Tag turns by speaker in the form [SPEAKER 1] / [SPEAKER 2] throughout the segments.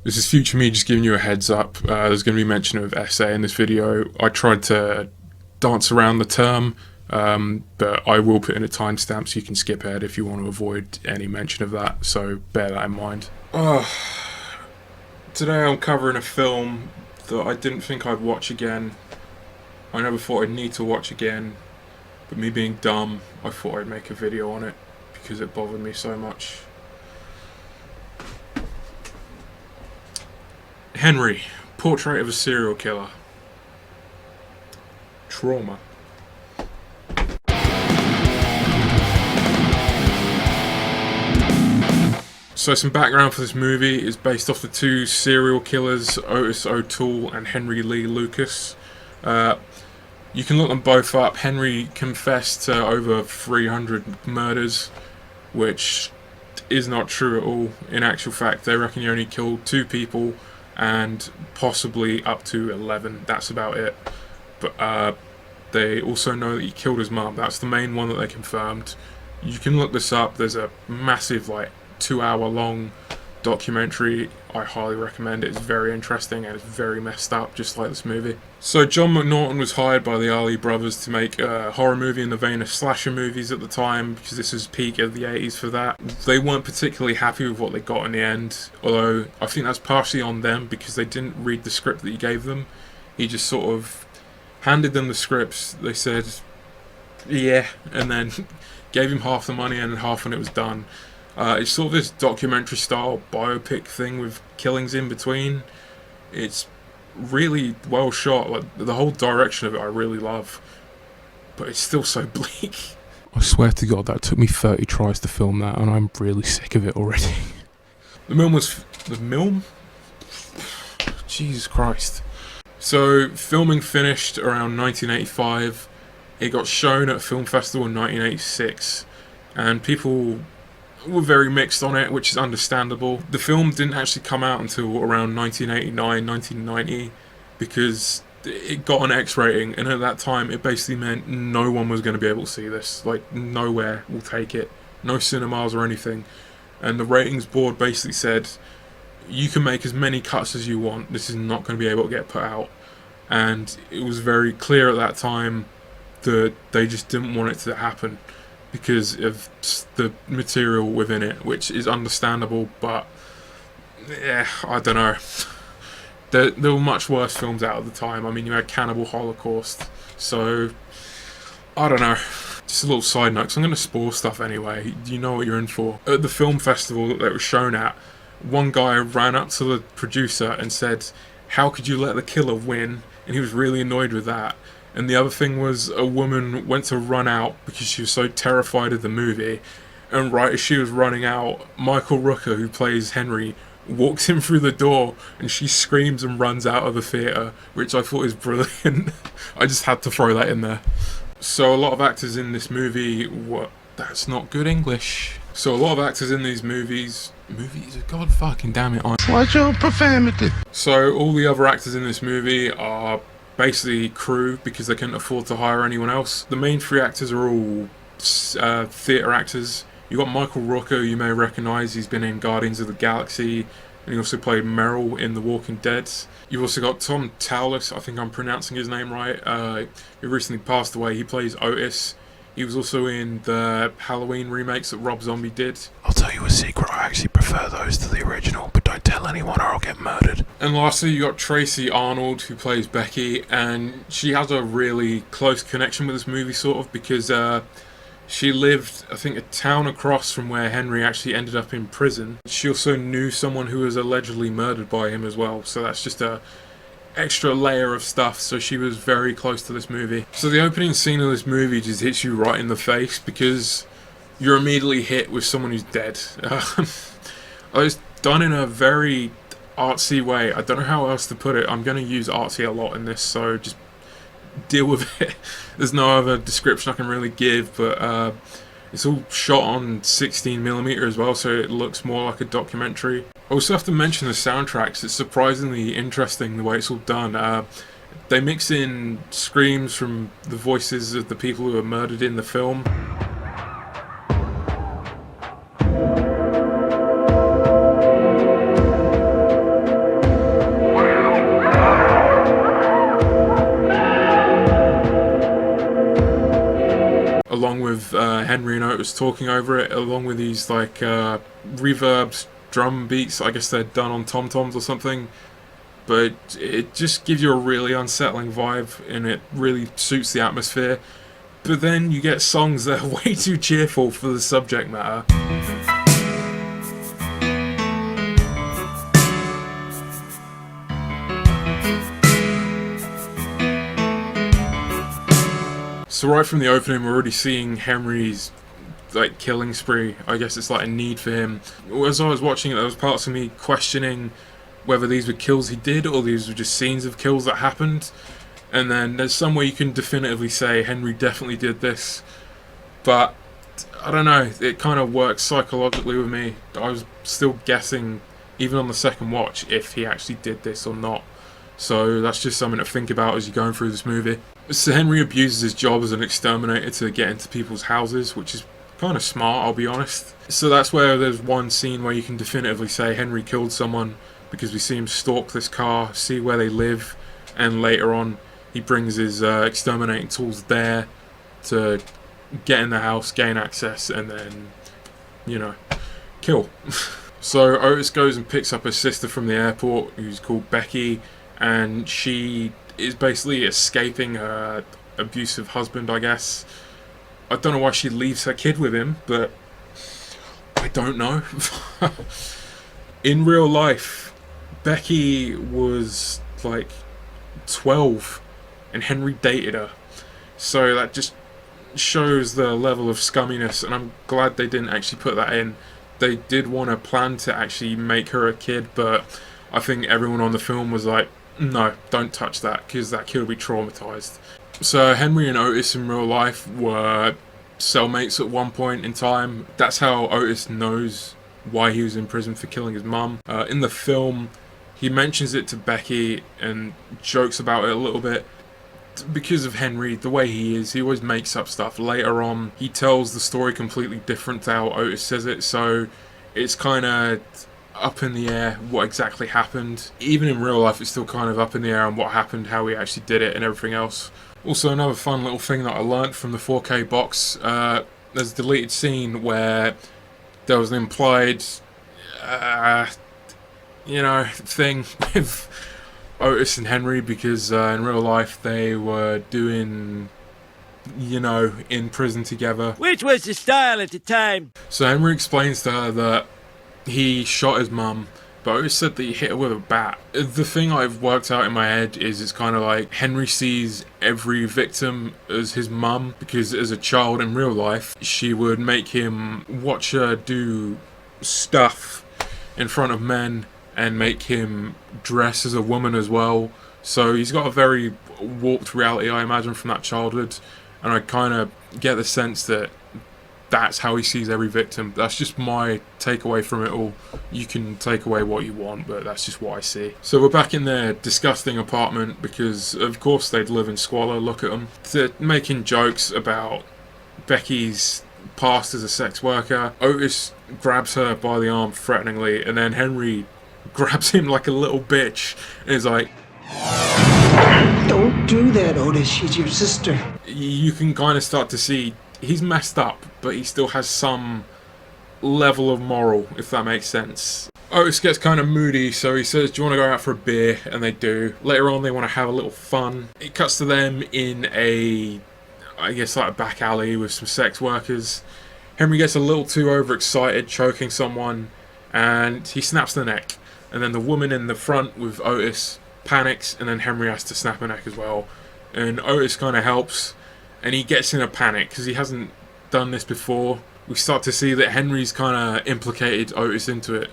[SPEAKER 1] This is future me just giving you a heads up. There's going to be mention of essay in this video. I tried to dance around the term, but I will put in a timestamp so you can skip ahead if you want to avoid any mention of that, so bear that in mind. Today I'm covering a film that I didn't think I'd watch again. I never thought I'd need to watch again, but me being dumb, I thought I'd make a video on it because it bothered me so much. Henry, Portrait of a Serial Killer. Trauma. So some background for this movie is based off the two serial killers, Otis O'Toole and Henry Lee Lucas. You can look them both up. Henry confessed to over 300 murders, which is not true at all. In actual fact, they reckon he only killed 2 people and possibly up to 11. That's about it. But they also know that he killed his mum. That's the main one that they confirmed. You can look this up. There's a massive 2-hour long documentary. I highly recommend it. It's very interesting and it's very messed up, just like this movie. So John McNaughton was hired by the Ali brothers to make a horror movie in the vein of slasher movies at the time, because this was peak of the 80s for that. They weren't particularly happy with what they got in the end, although I think that's partially on them because they didn't read the script that he gave them. He just sort of handed them the scripts. They said yeah, and then gave him half the money and half when it was done. It's sort of this documentary style biopic thing with killings in between. It's really well shot. The whole direction of it I really love, but it's still so bleak. I swear to God that took me 30 tries to film that and I'm really sick of it already. The film? Jesus Christ. So filming finished around 1985. It got shown at a film festival in 1986 and people were very mixed on it, which is understandable. The film didn't actually come out until around 1989, 1990, because it got an X rating, and at that time it basically meant no one was going to be able to see this. Nowhere will take it. No cinemas or anything. And the ratings board basically said, you can make as many cuts as you want, this is not going to be able to get put out. And it was very clear at that time that they just didn't want it to happen because of the material within it, which is understandable, but yeah, I don't know. There were much worse films out at the time. I mean, you had Cannibal Holocaust, so I don't know. Just a little side note, because I'm going to spoil stuff anyway. You know what you're in for. At the film festival that it was shown at, one guy ran up to the producer and said, "How could you let the killer win?" And he was really annoyed with that. And the other thing was, a woman went to run out because she was so terrified of the movie, and right as she was running out, Michael Rooker, who plays Henry, walks in through the door and she screams and runs out of the theatre, which I thought was brilliant. I just had to throw that in there. So a lot of actors in this movie that's not good English. So a lot of actors in these movies, god fucking damn it,
[SPEAKER 2] What's your profanity?
[SPEAKER 1] So all the other actors in this movie are basically crew because they couldn't afford to hire anyone else. The main 3 actors are all theatre actors. You've got Michael Rooker, who you may recognise. He's been in Guardians of the Galaxy, and he also played Merrill in The Walking Dead. You've also got Tom Towless, I think I'm pronouncing his name right. He recently passed away. He plays Otis. He was also in the Halloween remakes that Rob Zombie did.
[SPEAKER 2] I'll tell you a secret, I actually prefer those to the original, but don't tell anyone or I'll get murdered.
[SPEAKER 1] And lastly, you got Tracy Arnold, who plays Becky, and she has a really close connection with this movie, sort of, because she lived, I think, a town across from where Henry actually ended up in prison. She also knew someone who was allegedly murdered by him as well, so that's just a extra layer of stuff. So she was very close to this movie. So the opening scene of this movie just hits you right in the face because you're immediately hit with someone who's dead. It's done in a very artsy way. I don't know how else to put it. I'm going to use artsy a lot in this, so just deal with it. There's no other description I can really give, but it's all shot on 16mm as well, so it looks more like a documentary. I also have to mention the soundtracks. It's surprisingly interesting the way it's all done. They mix in screams from the voices of the people who were murdered in the film. with Henry and Otis talking over it, along with these like reverbed drum beats. I guess they're done on tom-toms or something, but it just gives you a really unsettling vibe, and it really suits the atmosphere. But then you get songs that are way too cheerful for the subject matter. So right from the opening, we're already seeing Henry's like killing spree. I guess it's like a need for him. As I was watching it, there was parts of me questioning whether these were kills he did or these were just scenes of kills that happened. And then there's some way you can definitively say Henry definitely did this, but I don't know, it kind of works psychologically with me. I was still guessing, even on the second watch, if he actually did this or not. So that's just something to think about as you're going through this movie. So Henry abuses his job as an exterminator to get into people's houses, which is kind of smart, I'll be honest. So that's where there's one scene where you can definitively say Henry killed someone, because we see him stalk this car, see where they live, and later on he brings his exterminating tools there to get in the house, gain access, and then, you know, kill. So Otis goes and picks up his sister from the airport, who's called Becky, and she is basically escaping her abusive husband, I guess. I don't know why she leaves her kid with him, but I don't know. In real life, Becky was like 12 and Henry dated her. So that just shows the level of scumminess, and I'm glad they didn't actually put that in. They did want to plan to actually make her a kid, but I think everyone on the film was like, no, don't touch that, because that kid will be traumatized. So Henry and Otis in real life were cellmates at one point in time. That's how Otis knows why he was in prison for killing his mum. In the film, he mentions it to Becky and jokes about it a little bit. Because of Henry, the way he is, he always makes up stuff. Later on, he tells the story completely different to how Otis says it, so it's kind of up in the air what exactly happened. Even in real life, it's still kind of up in the air on what happened, how he actually did it, and everything else. Also, another fun little thing that I learnt from the 4K box, there's a deleted scene where there was an implied, thing with Otis and Henry, because in real life they were doing, in prison together.
[SPEAKER 3] Which was the style at the time.
[SPEAKER 1] So Henry explains to her that he shot his mum, but Otis said that he hit her with a bat. The thing I've worked out in my head is it's kind of like Henry sees every victim as his mum, because as a child in real life, she would make him watch her do stuff in front of men and make him dress as a woman as well. So he's got a very warped reality, I imagine, from that childhood, and I kind of get the sense that that's how he sees every victim. That's just my takeaway from it all. You can take away what you want, but that's just what I see. So we're back in their disgusting apartment, because of course they'd live in squalor. Look at them. They're making jokes about Becky's past as a sex worker. Otis grabs her by the arm threateningly, and then Henry grabs him like a little bitch and is like,
[SPEAKER 4] "Don't do that, Otis. She's your sister."
[SPEAKER 1] You can kind of start to see he's messed up, but he still has some level of moral, if that makes sense. Otis gets kind of moody, so he says, "Do you want to go out for a beer?" And they do. Later on, they want to have a little fun. It cuts to them in I guess like a back alley with some sex workers. Henry gets a little too overexcited, choking someone, and he snaps the neck. And then the woman in the front with Otis panics, and then Henry has to snap her neck as well. And Otis kind of helps, and he gets in a panic because he hasn't done this before. We start to see that Henry's kind of implicated Otis into it.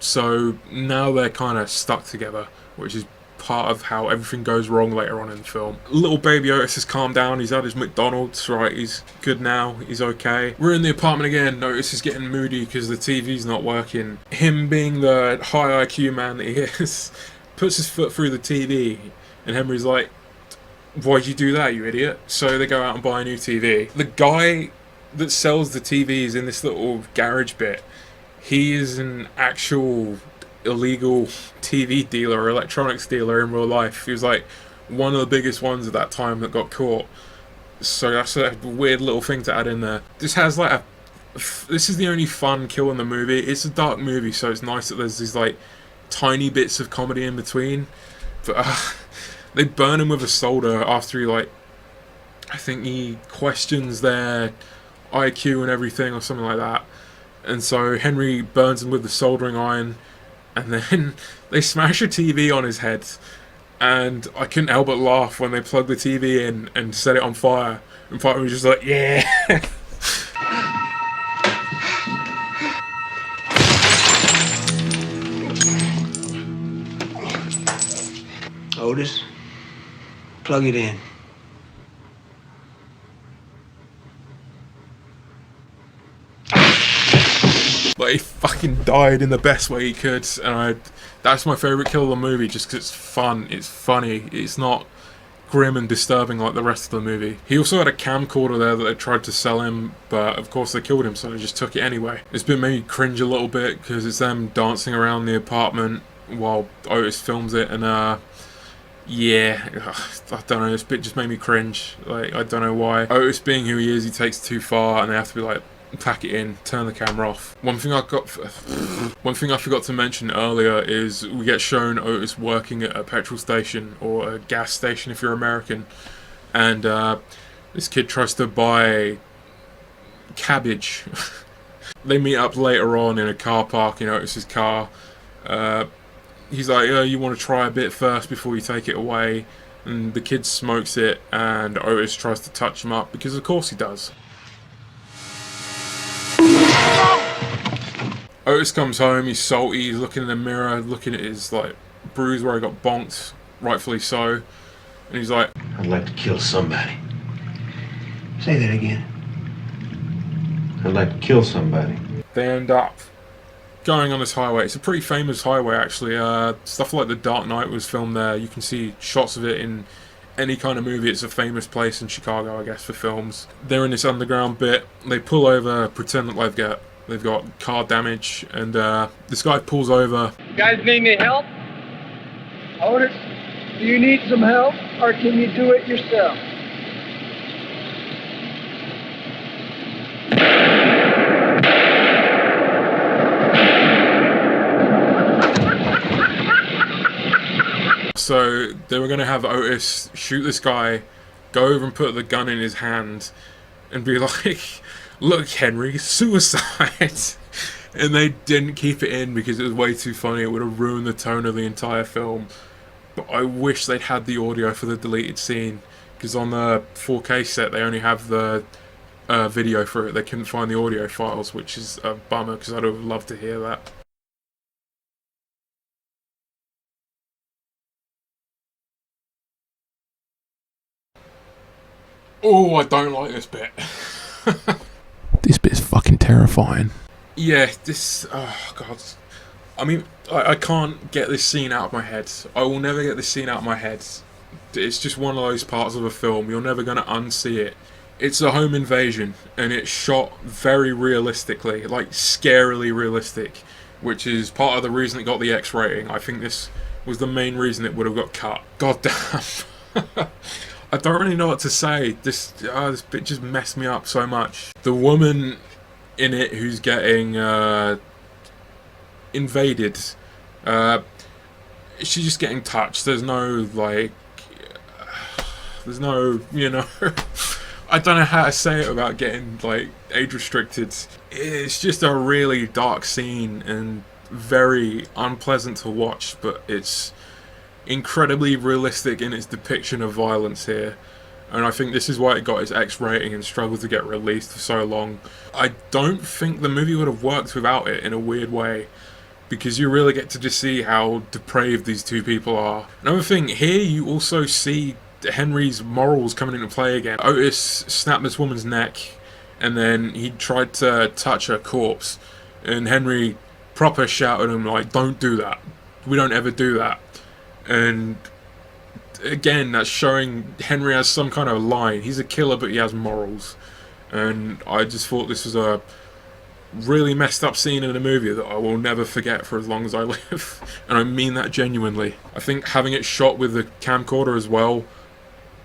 [SPEAKER 1] So now they're kind of stuck together, which is part of how everything goes wrong later on in the film. Little baby Otis has calmed down. He's had his McDonald's, right? He's good now. He's okay. We're in the apartment again. Otis is getting moody because the TV's not working. Him being the high IQ man that he is, puts his foot through the TV, and Henry's like, "Why'd you do that, you idiot?" So they go out and buy a new TV. The guy that sells the TVs in this little garage bit, he is an actual illegal TV dealer or electronics dealer in real life. He was like one of the biggest ones at that time that got caught. So that's a weird little thing to add in there. This has like a... This is the only fun kill in the movie. It's a dark movie, so it's nice that there's these like tiny bits of comedy in between. But they burn him with a solder after he like... I think he questions their IQ and everything or something like that. And so Henry burns him with the soldering iron, and then they smash a TV on his head. And I couldn't help but laugh when they plugged the TV in and set it on fire. And part of me was just like, yeah.
[SPEAKER 4] Otis, plug it in.
[SPEAKER 1] Like, he fucking died in the best way he could, and that's my favourite kill of the movie, just because it's fun, it's funny, it's not grim and disturbing like the rest of the movie. He also had a camcorder there that they tried to sell him, but of course they killed him, so they just took it anyway. It's been made me cringe a little bit, because it's them dancing around the apartment while Otis films it, and yeah, I don't know, this bit just made me cringe. Like, I don't know why. Otis being who he is, he takes it too far, and they have to be like, pack it in, turn the camera off. One thing I forgot to mention earlier is we get shown Otis working at a petrol station, or a gas station if you're American, and this kid tries to buy cabbage. They meet up later on in a car park in Otis's car. He's like, oh, you want to try a bit first before you take it away, and the kid smokes it, and Otis tries to touch him up, because of course he does. Otis comes home, he's salty, he's looking in the mirror, looking at his like bruise where he got bonked, rightfully so, and he's like,
[SPEAKER 5] I'd like to kill somebody.
[SPEAKER 4] Say that again.
[SPEAKER 5] I'd like to kill somebody.
[SPEAKER 1] they end up going on this highway. It's a pretty famous highway actually. Stuff like The Dark Knight was filmed there. You can see shots of it in any kind of movie. It's a famous place in Chicago, I guess, for films. They're in this underground bit. They pull over, pretend that they've got car damage, and this guy pulls over.
[SPEAKER 6] You guys need any help? Otis, do you need some help, or can you do it yourself?
[SPEAKER 1] So they were going to have Otis shoot this guy, go over and put the gun in his hand, and be like, look, Henry, suicide. And they didn't keep it in because it was way too funny. It would have ruined the tone of the entire film. But I wish they'd had the audio for the deleted scene, because on the 4K set they only have the video for it. They couldn't find the audio files, which is a bummer because I'd have loved to hear that. Oh, I don't like this bit.
[SPEAKER 2] This bit's fucking terrifying.
[SPEAKER 1] Yeah, this... Oh, God. I mean, I can't get this scene out of my head. I will never get this scene out of my head. It's just one of those parts of a film. You're never going to unsee it. It's a home invasion, and it's shot very realistically. Like, scarily realistic. Which is part of the reason it got the X rating. I think this was the main reason it would have got cut. God damn. I don't really know what to say. This bit just messed me up so much. The woman in it who's getting invaded, she's just getting touched. There's no, like, you know, I don't know how to say it without getting, like, age restricted. It's just a really dark scene and very unpleasant to watch, but it's incredibly realistic in its depiction of violence here, and I think this is why it got its X rating and struggled to get released for so long. I don't think the movie would have worked without it in a weird way, because you really get to just see how depraved these two people are. Another thing, here you also see Henry's morals coming into play again. Otis snapped this woman's neck, and then he tried to touch her corpse, and Henry proper shouted at him like, don't do that, we don't ever do that. And again, that's showing Henry has some kind of line. He's a killer, but he has morals. And I just thought this was a really messed up scene in a movie that I will never forget for as long as I live. And I mean that genuinely. I think having it shot with the camcorder as well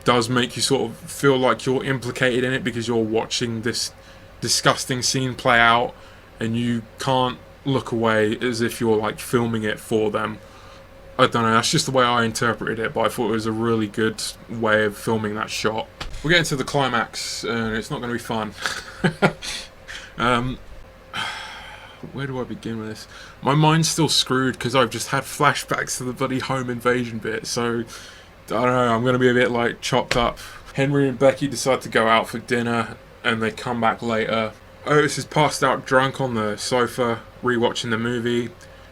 [SPEAKER 1] does make you sort of feel like you're implicated in it because you're watching this disgusting scene play out and you can't look away as if you're like filming it for them. I don't know, that's just the way I interpreted it, but I thought it was a really good way of filming that shot. We're getting to the climax, and it's not going to be fun. Where do I begin with this? My mind's still screwed because I've just had flashbacks to the bloody home invasion bit, so I don't know, I'm going to be a bit like chopped up. Henry and Becky decide to go out for dinner, and they come back later. Otis is passed out drunk on the sofa, rewatching the movie.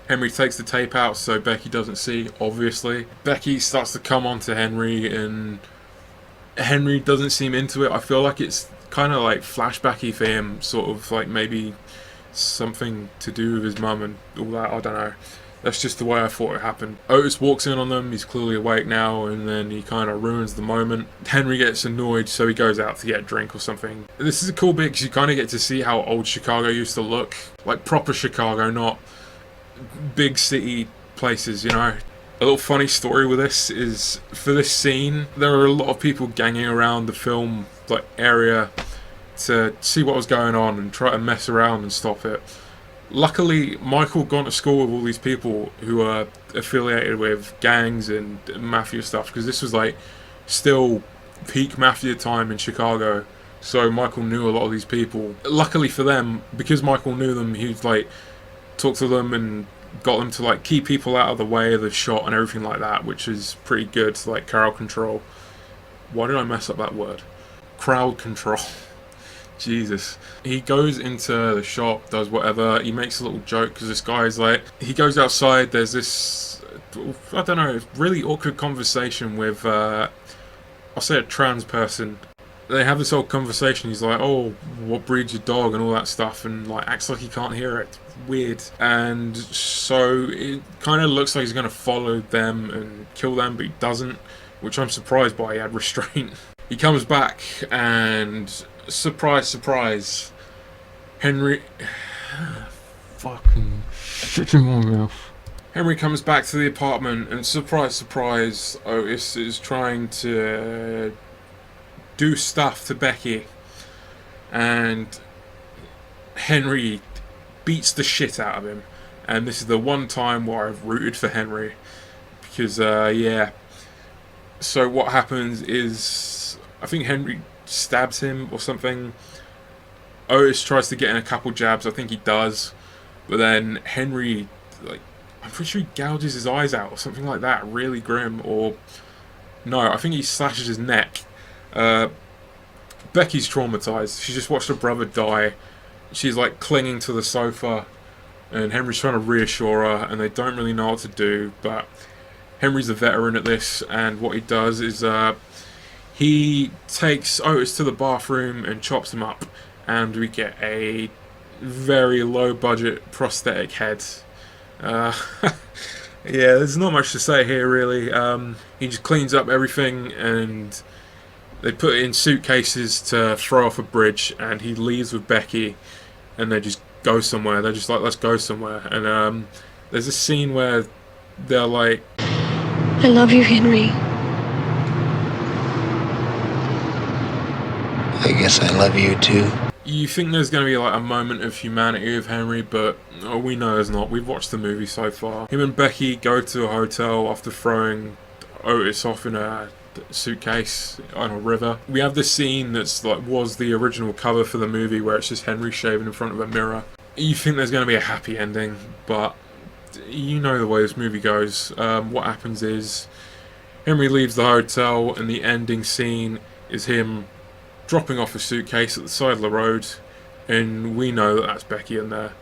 [SPEAKER 1] Henry takes the tape out so Becky doesn't see, obviously. Becky starts to come on to Henry, and Henry doesn't seem into it. I feel like it's kind of like flashbacky for him, sort of like maybe something to do with his mum and all that, I don't know. That's just the way I thought it happened. Otis walks in on them, he's clearly awake now, and then he kind of ruins the moment. Henry gets annoyed, so he goes out to get a drink or something. This is a cool bit because you kind of get to see how old Chicago used to look. Like proper Chicago, not big city places, you know. A little funny story with this is, for this scene, there are a lot of people ganging around the film like area to see what was going on and try to mess around and stop it. Luckily, Michael gone to school with all these people who are affiliated with gangs and mafia stuff, because this was like still peak mafia time in Chicago, so Michael knew a lot of these people. Luckily for them, because Michael knew them, he'd like talk to them and got them to like keep people out of the way of the shot and everything like that, which is pretty good, like crowd control. Why did I mess up that word? Crowd control. Jesus. He goes into the shop, does whatever, he makes a little joke because this guy's like, he goes outside, there's this, I don't know, really awkward conversation with, I'll say a trans person. They have this whole conversation, he's like, oh, what breed's your dog and all that stuff, and like acts like he can't hear it. Weird. And so it kind of looks like he's going to follow them and kill them, but he doesn't, which I'm surprised by. He had restraint. He comes back and surprise, surprise, Henry... Fucking shit in my mouth. Henry comes back to the apartment and surprise, surprise, Otis is trying to do stuff to Becky, and Henry beats the shit out of him. And this is the one time where I've rooted for Henry, because yeah. So what happens is, I think Henry stabs him or something. Otis tries to get in a couple jabs, I think he does, but then Henry, like, I'm pretty sure he gouges his eyes out or something like that, really grim. Or no, I think he slashes his neck. Becky's traumatized. She just watched her brother die. She's like clinging to the sofa, and Henry's trying to reassure her, and they don't really know what to do, but Henry's a veteran at this, and what he does is he takes Otis to the bathroom and chops him up, and we get a very low budget prosthetic head. Yeah, there's not much to say here really. He just cleans up everything, and they put it in suitcases to throw off a bridge, and he leaves with Becky, and they just go somewhere. They're just like, let's go somewhere. And there's a scene where they're like,
[SPEAKER 7] I love you, Henry.
[SPEAKER 4] I guess I love you too.
[SPEAKER 1] you think there's going to be like a moment of humanity with Henry, but we know there's not. We've watched the movie so far. Him and Becky go to a hotel after throwing Otis off in a suitcase on a river. We have this scene that's like was the original cover for the movie, where it's just Henry shaving in front of a mirror. You think there's going to be a happy ending, but you know the way this movie goes. What happens is Henry leaves the hotel, and the ending scene is him dropping off a suitcase at the side of the road, and we know that that's Becky in there,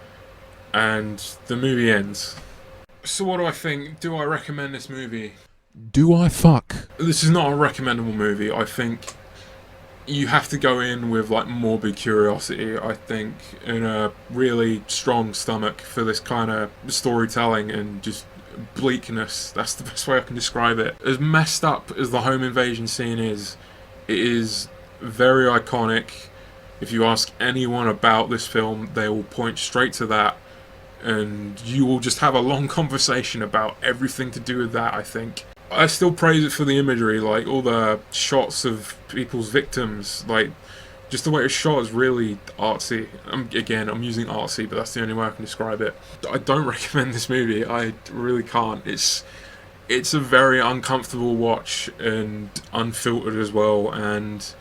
[SPEAKER 1] and the movie ends. So what do I think? Do I recommend this movie?
[SPEAKER 2] Do I fuck?
[SPEAKER 1] This is not a recommendable movie. I think you have to go in with like morbid curiosity, I think, and a really strong stomach for this kind of storytelling and just bleakness. That's the best way I can describe it. As messed up as the home invasion scene is, it is very iconic. If you ask anyone about this film, they will point straight to that, and you will just have a long conversation about everything to do with that, I think. I still praise it for the imagery, like all the shots of people's victims, like just the way it's shot is really artsy. Again, I'm using artsy, but that's the only way I can describe it. I don't recommend this movie. I really can't. It's a very uncomfortable watch and unfiltered as well, and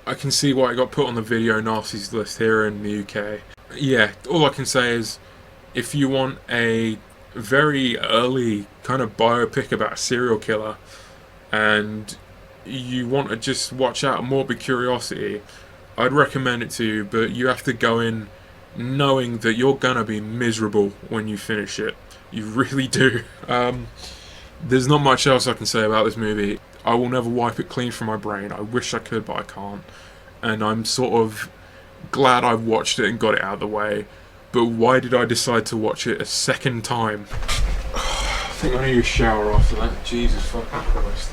[SPEAKER 1] I can see why it got put on the video nasties list here in the UK. Yeah, all I can say is if you want a very early kind of biopic about a serial killer and you want to just watch out of morbid curiosity, I'd recommend it to you, but you have to go in knowing that you're gonna be miserable when you finish it. You really do. There's not much else I can say about this movie. I will never wipe it clean from my brain. I wish I could, but I can't. And I'm sort of glad I watched it and got it out of the way. But why did I decide to watch it a second time? I think I need a shower after that. Jesus fucking Christ.